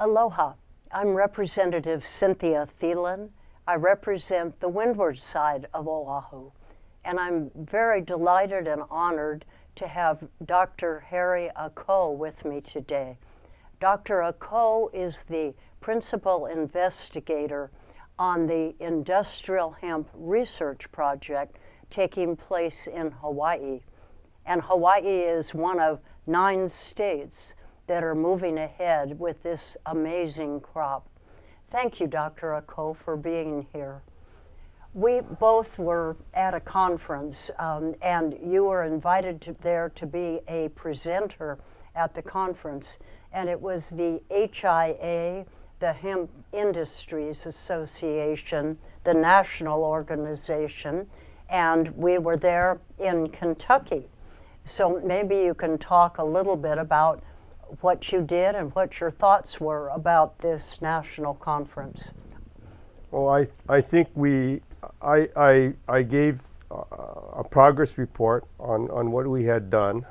Aloha, I'm Representative Cynthia Thielen. I represent the windward side of Oahu, and I'm very delighted and honored to have Dr. Harry Ako with me today. Dr. Ako is the principal investigator on the Industrial Hemp Research Project taking place in Hawaii. And Hawaii is one of 9 states that are moving ahead with this amazing crop. Thank you, Dr. Ako, for being here. We both were at a conference, and you were invited there to be a presenter at the conference, and it was the HIA, the Hemp Industries Association, the national organization, and we were there in Kentucky. So maybe you can talk a little bit about what you did and what your thoughts were about this national conference. Well, I think I gave a progress report on what we had done,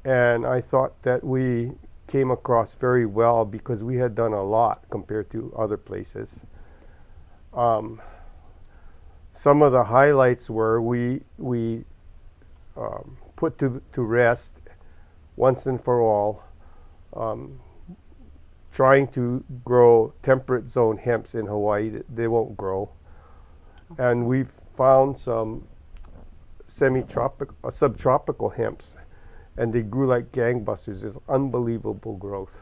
and I thought that we came across very well because we had done a lot compared to other places. Some of the highlights were we put to rest once and for all, trying to grow temperate zone hemps in Hawaii. They won't grow. And we've found some subtropical hemps, and they grew like gangbusters. There's unbelievable growth,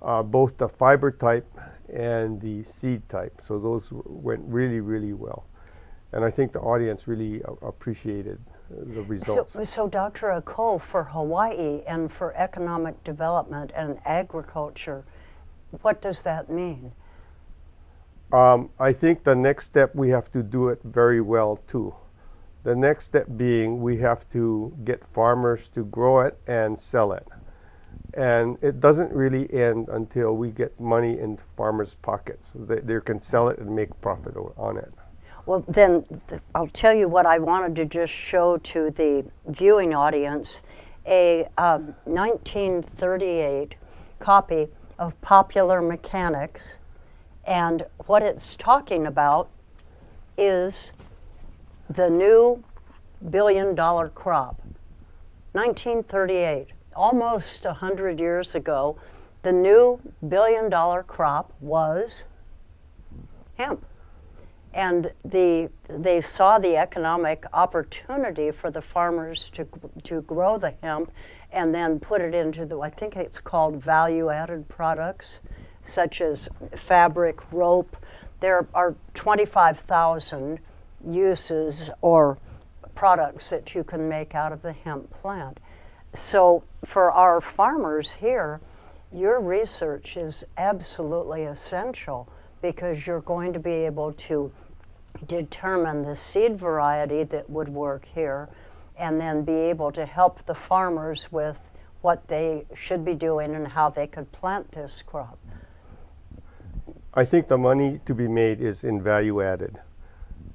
both the fiber type and the seed type. So those went really, really well. And I think the audience really appreciated the results. So Dr. Ako, for Hawaii and for economic development and agriculture, what does that mean? I think the next step, we have to do it very well too. The next step being we have to get farmers to grow it and sell it. And it doesn't really end until we get money in farmers' pockets. They can sell it and make profit on it. Well, then I'll tell you what I wanted to just show to the viewing audience, a 1938 copy of Popular Mechanics, and what it's talking about is the new billion-dollar crop. 1938, almost 100 years ago, the new billion-dollar crop was hemp. And they saw the economic opportunity for the farmers to grow the hemp and then put it into I think it's called value-added products, such as fabric, rope. There are 25,000 uses or products that you can make out of the hemp plant. So for our farmers here, your research is absolutely essential because you're going to be able to determine the seed variety that would work here and then be able to help the farmers with what they should be doing and how they could plant this crop. I think the money to be made is in value added.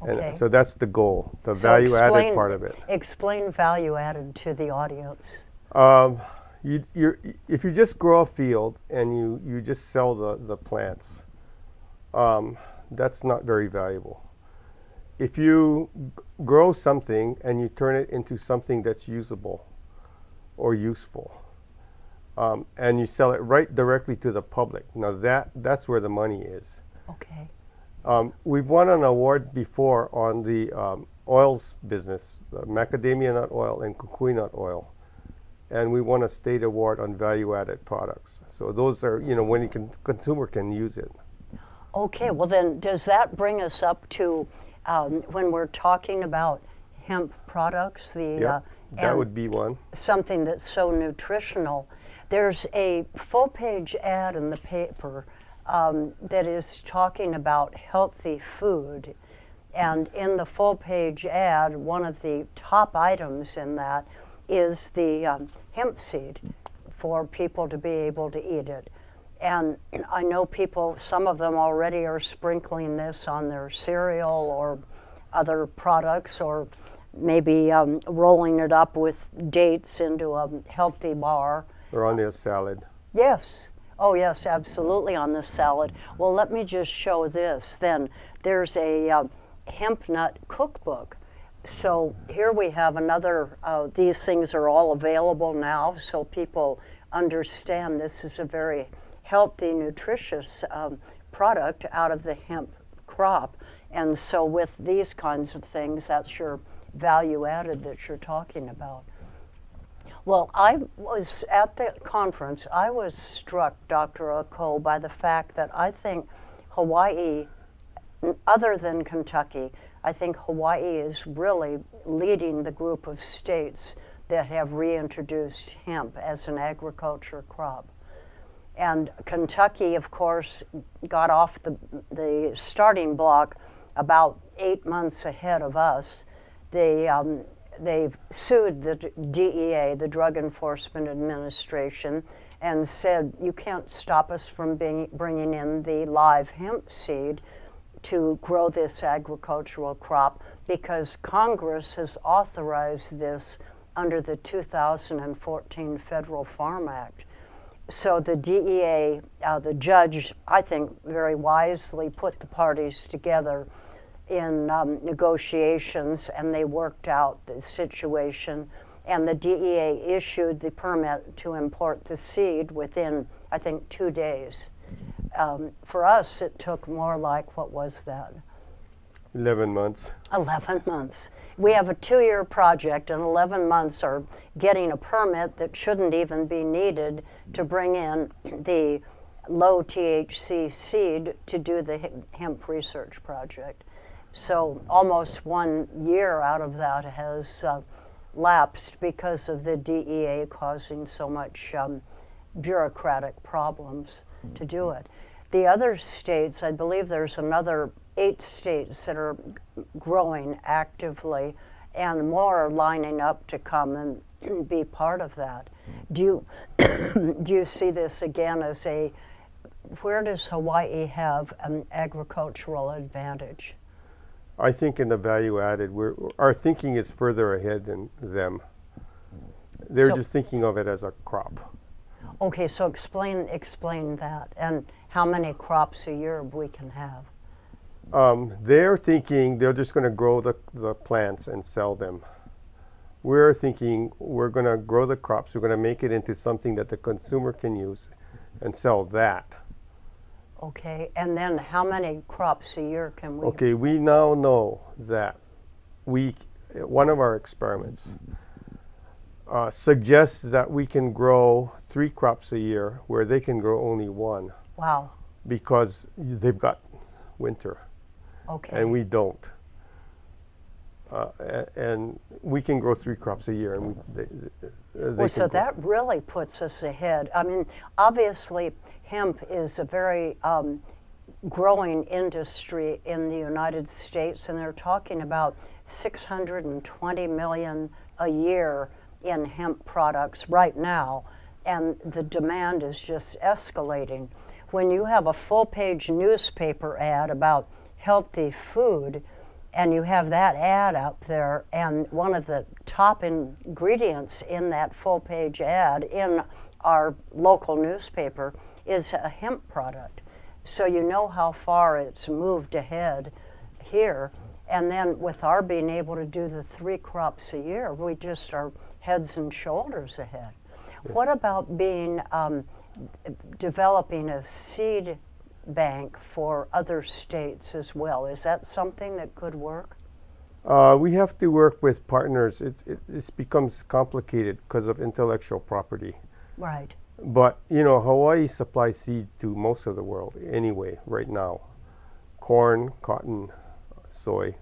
Okay. And so that's the goal, the So value added part of it. Explain value added to the audience. If you just grow a field and you just sell the plants, that's not very valuable. If you grow something and you turn it into something that's usable or useful, and you sell it right directly to the public, now that's where the money is. Okay. We've won an award before on the oils business, the macadamia nut oil and kukui nut oil, and we won a state award on value-added products. So those are, when consumer can use it. Okay, well then, does that bring us up to when we're talking about hemp products, that would be one. Something that's so nutritional. There's a full-page ad in the paper that is talking about healthy food. And in the full-page ad, one of the top items in that is the hemp seed for people to be able to eat it. And I know people, some of them already are sprinkling this on their cereal or other products, or maybe rolling it up with dates into a healthy bar. Or on their salad. Yes. Oh, yes, absolutely on the salad. Well, let me just show this then. There's a hemp nut cookbook. So here we have another, these things are all available now, so people understand this is a very healthy, nutritious product out of the hemp crop. And so with these kinds of things, that's your value added that you're talking about. Well, I was at the conference, I was struck, Dr. Oko, by the fact that I think Hawaii, other than Kentucky, I think Hawaii is really leading the group of states that have reintroduced hemp as an agriculture crop. And Kentucky, of course, got off the starting block about 8 months ahead of us. They've sued the DEA, the Drug Enforcement Administration, and said, you can't stop us from bringing in the live hemp seed to grow this agricultural crop because Congress has authorized this under the 2014 Federal Farm Act. So the DEA, the judge, I think very wisely put the parties together in negotiations, and they worked out the situation, and the DEA issued the permit to import the seed within, I think, 2 days. For us, it took more like, what was that? 11 months. 11 months. We have a 2-year project, and 11 months are getting a permit that shouldn't even be needed to bring in the low THC seed to do the hemp research project. So almost 1 year out of that has lapsed because of the DEA causing so much bureaucratic problems to do it. The other states, I believe there's another 8 states that are growing actively, and more are lining up to come and be part of that. Do you see this again as where does Hawaii have an agricultural advantage? I think in the value added, our thinking is further ahead than them. They're just thinking of it as a crop. Okay, so explain that, and how many crops a year we can have. They're thinking they're just going to grow the plants and sell them. We're thinking we're going to grow the crops, we're going to make it into something that the consumer can use and sell that. Okay, and then how many crops a year can we? Okay, we now know that one of our experiments suggests that we can grow 3 crops a year where they can grow only 1. Wow. Because they've got winter. Okay. And we don't. And we can grow 3 crops a year. And well, so that really puts us ahead. I mean, obviously, hemp is a very growing industry in the United States, and they're talking about 620 million a year in hemp products right now, and the demand is just escalating. When you have a full-page newspaper ad about healthy food, and you have that ad up there, and one of the top ingredients in that full-page ad in our local newspaper is a hemp product. So you know how far it's moved ahead here. And then with our being able to do the 3 crops a year, we just are heads and shoulders ahead. What about developing a seed bank for other states as well? Is that something that could work? We have to work with partners. It becomes complicated because of intellectual property. Right. But, Hawaii supplies seed to most of the world anyway, right now. Corn, cotton, soy.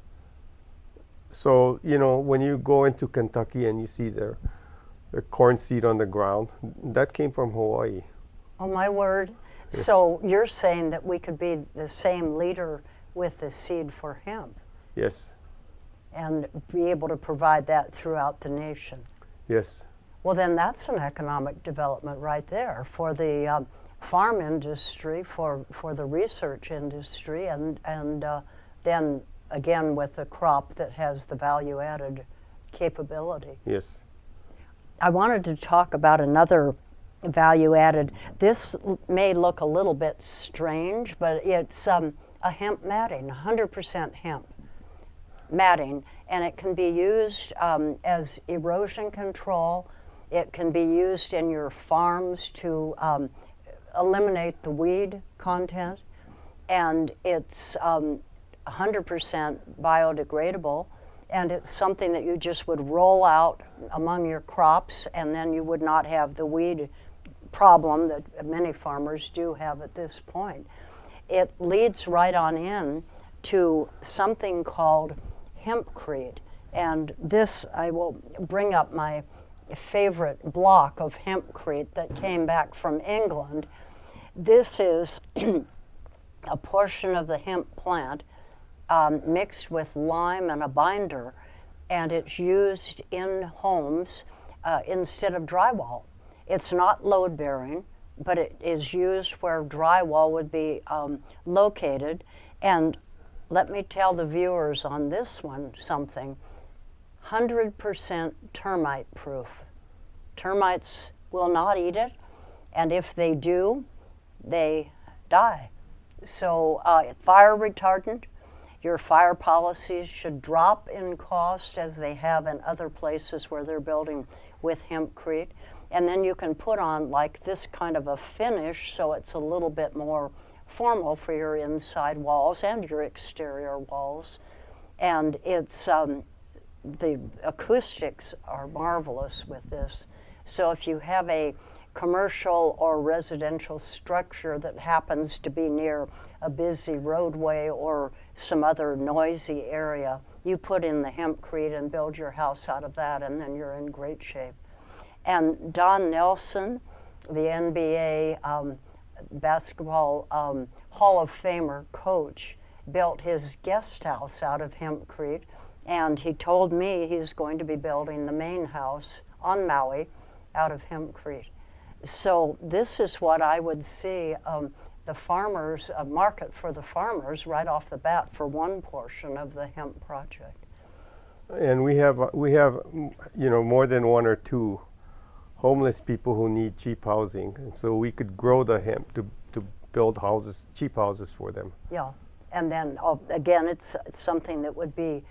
So, when you go into Kentucky and you see the corn seed on the ground, that came from Hawaii. Oh, my word. Yes. So you're saying that we could be the same leader with the seed for hemp? Yes. And be able to provide that throughout the nation? Yes. Well, then that's an economic development right there for the farm industry, for the research industry, and then again with a crop that has the value-added capability. Yes. I wanted to talk about another value added. This may look a little bit strange, but it's a hemp matting, 100% hemp matting, and it can be used as erosion control. It can be used in your farms to eliminate the weed content, and it's 100% biodegradable, and it's something that you just would roll out among your crops, and then you would not have the weed problem that many farmers do have at this point. It leads right on in to something called hempcrete, and this, I will bring up my favorite block of hempcrete that came back from England. This is a portion of the hemp plant mixed with lime and a binder, and it's used in homes instead of drywall. It's not load bearing, but it is used where drywall would be located. And let me tell the viewers on this one something. 100% termite proof. Termites will not eat it, and if they do, they die. So fire retardant, your fire policies should drop in cost as they have in other places where they're building with hempcrete. And then you can put on like this kind of a finish so it's a little bit more formal for your inside walls and your exterior walls. And it's the acoustics are marvelous with this. So if you have a commercial or residential structure that happens to be near a busy roadway or some other noisy area, you put in the hempcrete and build your house out of that, and then you're in great shape. And Don Nelson, the NBA basketball Hall of Famer coach, built his guest house out of hempcrete, and he told me he's going to be building the main house on Maui out of hempcrete. So this is what I would see the farmers, a market for the farmers right off the bat for one portion of the hemp project. And we have more than one or two homeless people who need cheap housing, and so we could grow the hemp to build houses, cheap houses for them. Yeah, and then again, it's something that would be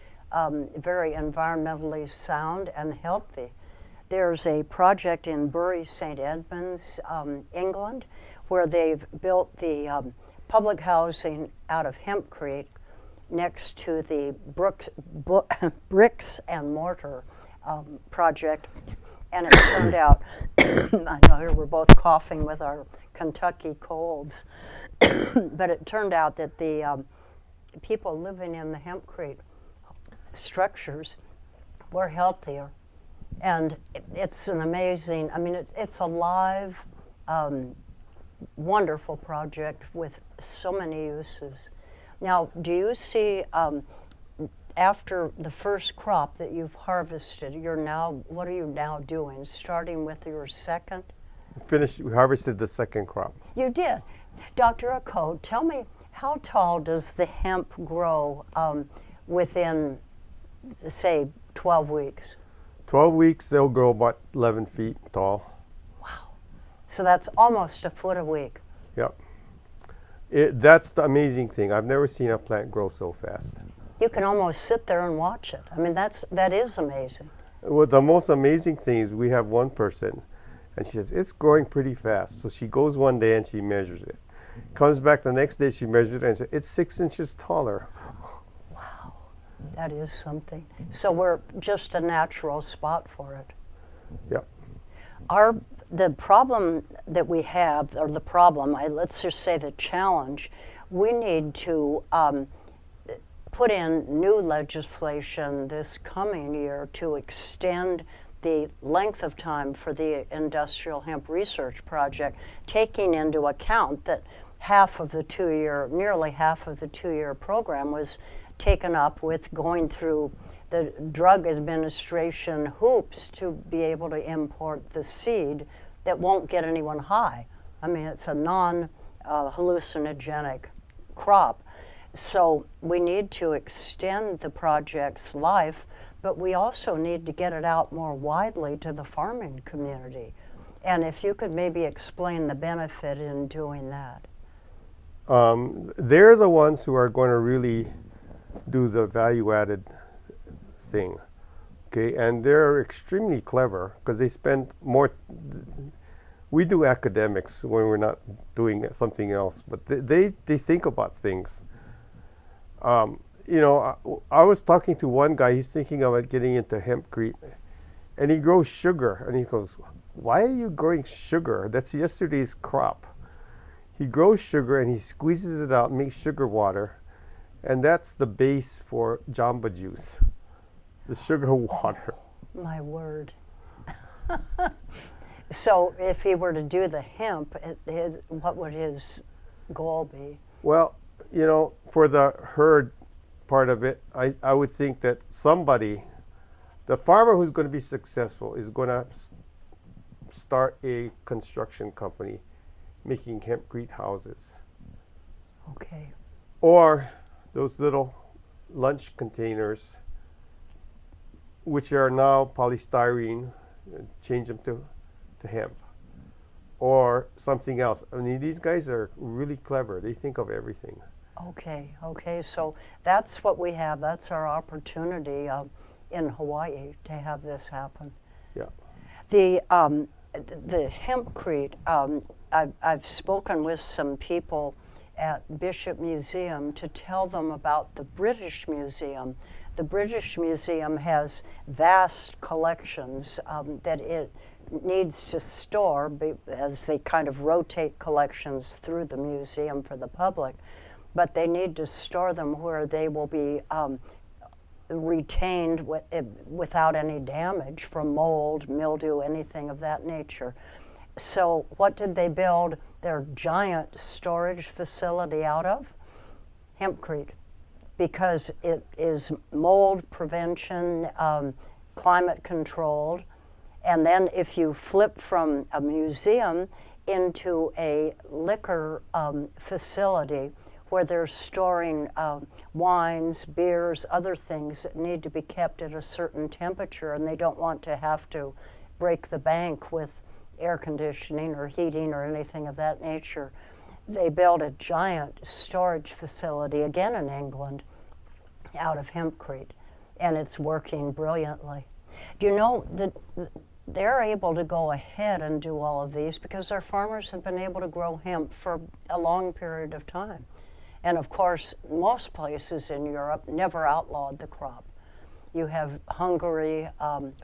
very environmentally sound and healthy. There's a project in Bury St. Edmunds, England, where they've built the public housing out of hempcrete next to the bricks and mortar project. And it turned out, I know we're both coughing with our Kentucky colds, but it turned out that the people living in the hempcrete structures were healthier. And it's an amazing, I mean, it's a live, wonderful project with so many uses. Now, do you see, after the first crop that you've harvested, what are you now doing? Starting with your second? We harvested the second crop. You did. Dr. Acode, tell me, how tall does the hemp grow within, say, 12 weeks? 12 weeks, they'll grow about 11 feet tall. Wow. So that's almost a foot a week. Yep. That's the amazing thing. I've never seen a plant grow so fast. You can almost sit there and watch it. I mean, that is amazing. Well, the most amazing thing is we have one person, and she says, it's growing pretty fast. So she goes one day and she measures it. Comes back the next day, she measures it and says, it's 6 inches taller. Wow, that is something. So we're just a natural spot for it. Yeah. The problem that we have, or the problem, let's just say the challenge, we need to put in new legislation this coming year to extend the length of time for the Industrial Hemp Research Project, taking into account that nearly half of the two-year program was taken up with going through the Drug Administration hoops to be able to import the seed that won't get anyone high. I mean, it's a non-hallucinogenic crop. So we need to extend the project's life, but we also need to get it out more widely to the farming community. And if you could maybe explain the benefit in doing that. They're the ones who are going to really do the value-added thing, okay? And they're extremely clever because they spend more. We do academics when we're not doing something else, but they think about things. You know, I was talking to one guy. He's thinking about getting into hempcrete, and he grows sugar. And he goes, "Why are you growing sugar? That's yesterday's crop." He grows sugar and he squeezes it out, makes sugar water, and that's the base for Jamba Juice, the sugar water. My word. So if he were to do the hemp, what would his goal be? Well, you know, for the herd part of it, I would think that somebody, the farmer who's going to be successful is going to start a construction company making hempcrete houses. Okay. Or those little lunch containers, which are now polystyrene, change them to hemp. Or something else. I mean, these guys are really clever. They think of everything. Okay, so that's what we have. That's our opportunity in Hawaii to have this happen. Yeah. The hempcrete, I've spoken with some people at Bishop Museum to tell them about the British Museum. The British Museum has vast collections that it needs to store as they kind of rotate collections through the museum for the public, but they need to store them where they will be retained without any damage from mold, mildew, anything of that nature. So what did they build their giant storage facility out of? Hempcrete, because it is mold prevention, climate controlled. And then if you flip from a museum into a liquor facility where they're storing wines, beers, other things that need to be kept at a certain temperature, and they don't want to have to break the bank with air conditioning or heating or anything of that nature. They built a giant storage facility, again in England, out of hempcrete, and it's working brilliantly. Do you know that they're able to go ahead and do all of these because our farmers have been able to grow hemp for a long period of time. And of course, most places in Europe never outlawed the crop. You have Hungary,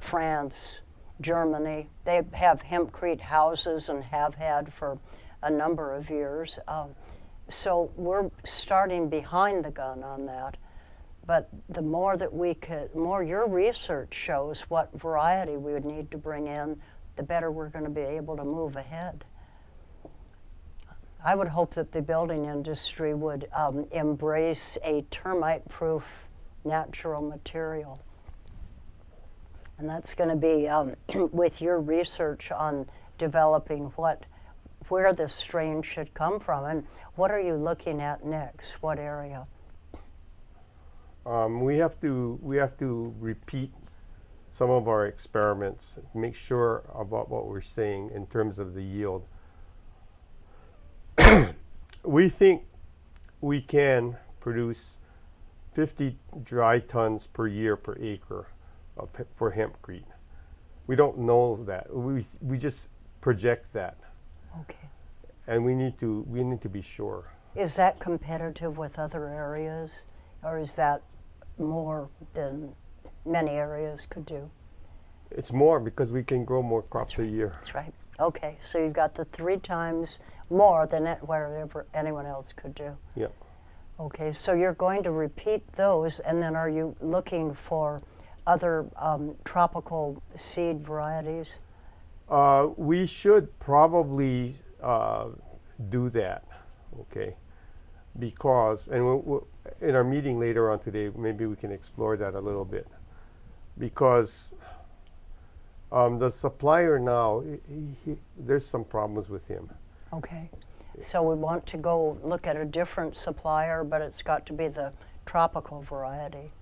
France, Germany. They have hempcrete houses and have had for a number of years. So we're starting behind the gun on that. But the more that more your research shows what variety we would need to bring in, the better we're going to be able to move ahead. I would hope that the building industry would embrace a termite-proof natural material. And that's going to be with your research on developing where the strain should come from. And what are you looking at next? What area? We have to repeat some of our experiments, make sure about what we're saying in terms of the yield. We think we can produce 50 dry tons per year per acre for hempcrete. We don't know that. We just project that. Okay. And we need to be sure. Is that competitive with other areas, or is that more than many areas could do? It's more because we can grow more crops a year. That's right. Okay, so you've got the 3 times more than whatever anyone else could do. Yeah. Okay, so you're going to repeat those, and then are you looking for other tropical seed varieties? We should probably do that, okay? Because, and in our meeting later on today, maybe we can explore that a little bit. Because the supplier now, there's some problems with him. Okay, so we want to go look at a different supplier, but it's got to be the tropical variety.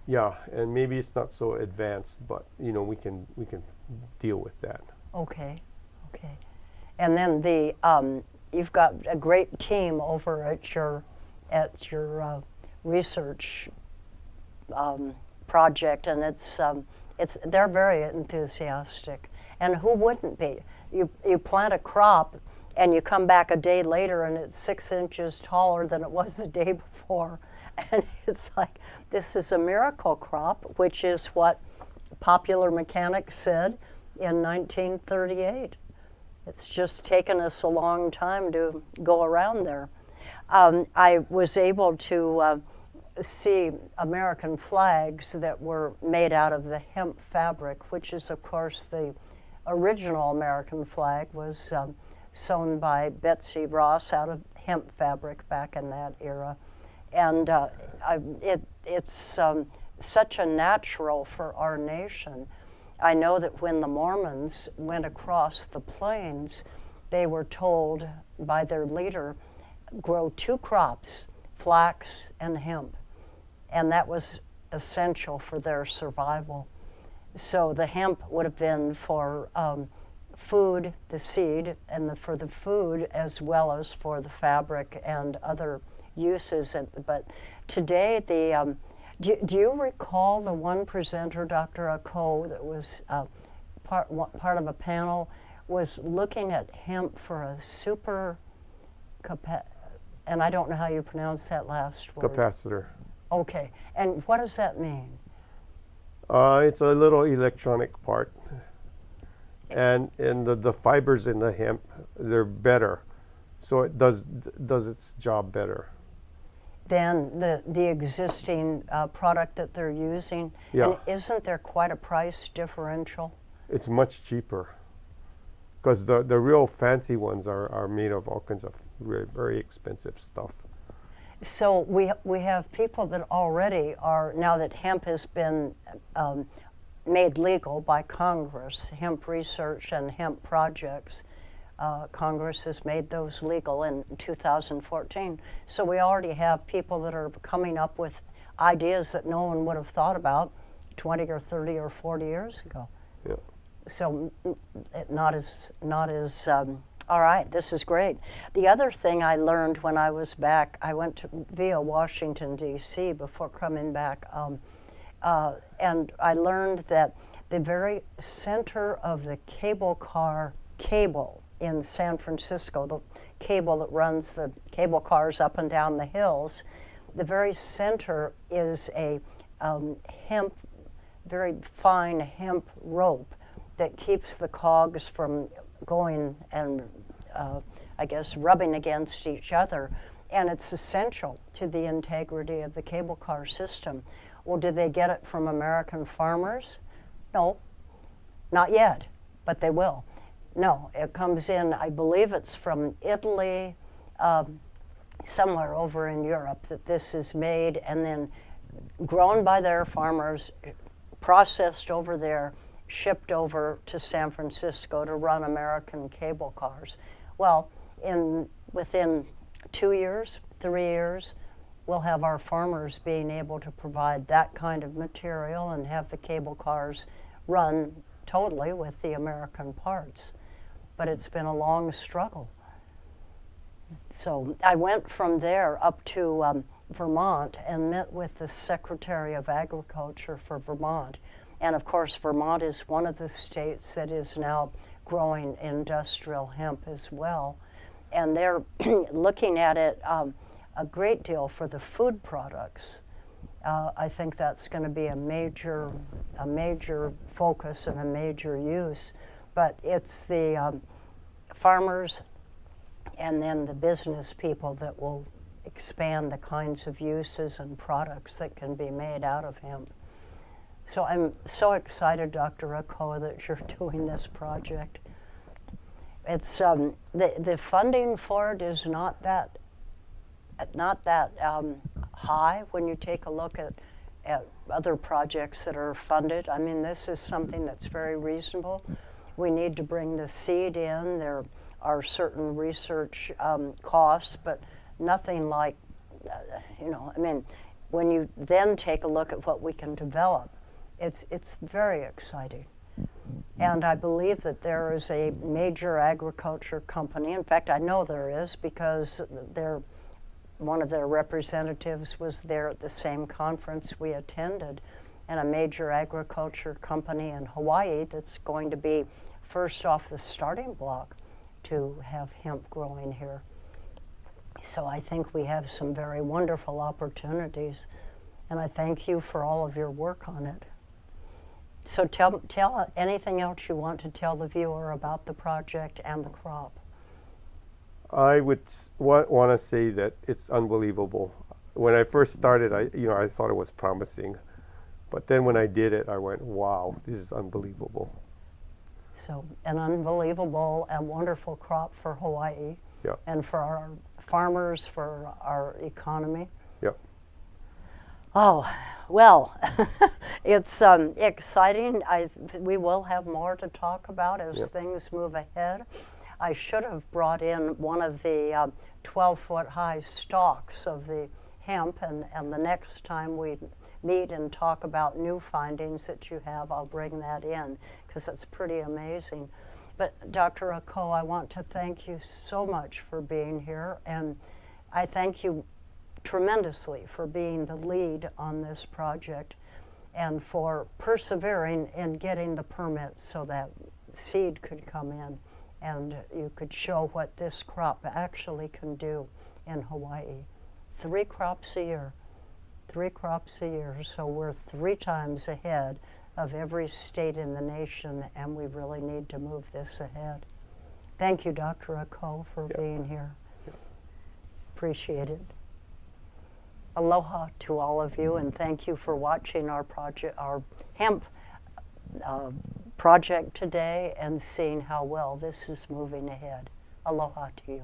Yeah, and maybe it's not so advanced, but we can deal with that. Okay, Okay. And then you've got a great team over at your research project, and they're very enthusiastic. And who wouldn't be? You plant a crop, and you come back a day later, and it's 6 inches taller than it was the day before, and it's like, this is a miracle crop, which is what Popular Mechanics said in 1938. It's just taken us a long time to go around there. I was able to see American flags that were made out of the hemp fabric, which is, of course, the original American flag was sewn by Betsy Ross out of hemp fabric back in that era. And it's such a natural for our nation. I know that when the Mormons went across the plains, they were told by their leader, grow 2 crops, flax and hemp. And that was essential for their survival. So the hemp would have been for food, the seed, and for the food as well as for the fabric and other uses. But today, do you recall the one presenter, Dr. Ako, that was part of a panel, was looking at hemp for a and I don't know how you pronounce that last word. Capacitor. Okay, and what does that mean? It's a little electronic part, and the fibers in the hemp, they're better, so it does its job better Than the existing product that they're using. Yeah. And isn't there quite a price differential? It's much cheaper, because the real fancy ones are made of all kinds of very expensive stuff. So we have people that already are, now that hemp has been made legal by Congress, hemp research and hemp projects, Congress has made those legal in 2014. So we already have people that are coming up with ideas that no one would have thought about 20 or 30 or 40 years ago. Yeah. So not as all right, this is great. The other thing I learned when I was back, I went via Washington, D.C. before coming back, and I learned that the very center of the cable car cable in San Francisco, the cable that runs the cable cars up and down the hills, the very center is a hemp, very fine hemp rope that keeps the cogs from going and I guess rubbing against each other, and it's essential to the integrity of the cable car system. Well, did they get it from American farmers? No, not yet, but they will. No, it comes in, I believe it's from Italy, somewhere over in Europe, that this is made and then grown by their farmers, processed over there, shipped over to San Francisco to run American cable cars. Well, within 2 years, 3 years, we'll have our farmers being able to provide that kind of material and have the cable cars run totally with the American parts. But it's been a long struggle. So I went from there up to Vermont and met with the Secretary of Agriculture for Vermont. And of course, Vermont is one of the states that is now growing industrial hemp as well. And they're looking at it a great deal for the food products. I think that's going to be a major focus and a major use. But it's the farmers and then the business people that will expand the kinds of uses and products that can be made out of hemp. So I'm so excited, Dr. Ako, that you're doing this project. It's the funding for it is not that high when you take a look at other projects that are funded. I mean, this is something that's very reasonable. We need to bring the seed in. There are certain research costs, but nothing like, I mean, when you then take a look at what we can develop, it's very exciting. And I believe that there is a major agriculture company. In fact, I know there is because one of their representatives was there at the same conference we attended, and a major agriculture company in Hawaii that's going to be first off the starting block to have hemp growing here. So I think we have some very wonderful opportunities, and I thank you for all of your work on it. So tell anything else you want to tell the viewer about the project and the crop. I would want to say that it's unbelievable. When I first started, I thought it was promising, but then when I did it, I went, wow, this is unbelievable. So an unbelievable and wonderful crop for Hawaii, Yeah. and for our farmers, for our economy. Yep. Oh, well, it's exciting. We will have more to talk about as Yep. things move ahead. I should have brought in one of the 12-foot high stalks of the hemp, and the next time we meet and talk about new findings that you have, I'll bring that in, because it's pretty amazing. But Dr. Ako, I want to thank you so much for being here, and I thank you tremendously for being the lead on this project and for persevering in getting the permits so that seed could come in and you could show what this crop actually can do in Hawaii. 3 crops a year. 3 crops a year, so we're 3 times ahead of every state in the nation, and we really need to move this ahead. Thank you, Dr. Ako, for Yep. being here. Yep. Appreciate it. Aloha to all of you, and thank you for watching our project, our hemp project today, and seeing how well this is moving ahead. Aloha to you.